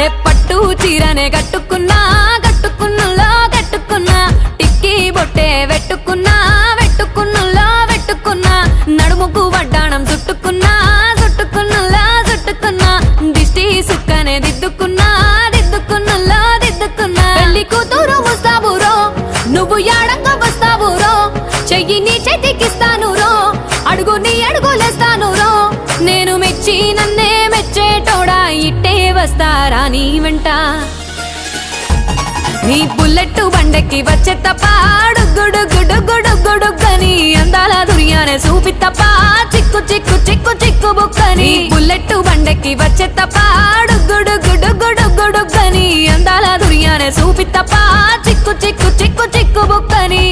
ఏ పట్టు చీరనే కట్టుకున్నా కట్టుకున్నులో కట్టుకున్నా టిక్కీ బొట్టే వెట్టుకున్నా వెట్టుకున్నులో వెట్టుకున్నా నడుముకు వడ్డాణం చుట్టుకున్నా చుట్టుకున్నులో చుట్టుకున్నా దిష్టి సుక్కనే దిద్దుకున్నా దిద్దుకున్నులో దిద్దుకున్నా పెళ్లి కూతురు ముస్తాబురో నువ్వు యాడంగా వస్తావురో చెయ్యి నీ చేతికిస్తాను రో అడుగు నీ అడుగులేస్తాను రో నేను మెచ్చి నన్నే మెచ్చేటోడా ఇట్టే వస్తారా నీ వెంట నీ బుల్లెట్టు బండెక్కి వచ్చే తప్ప గుడుగుడుగుడుగుడుగుడుగని అందాల దుర్యానే చూపి తప్ప చిక్కు చిక్కు చిక్కు చిక్కు బుక్కని బుల్లెట్టు బండెక్కి వచ్చే తప్ప గుడుగుడుగుడుగుడుగని అందాల దుర్యానే చూపి తప్ప చిక్కు చిక్కు చిక్కు చిక్కు బుక్కని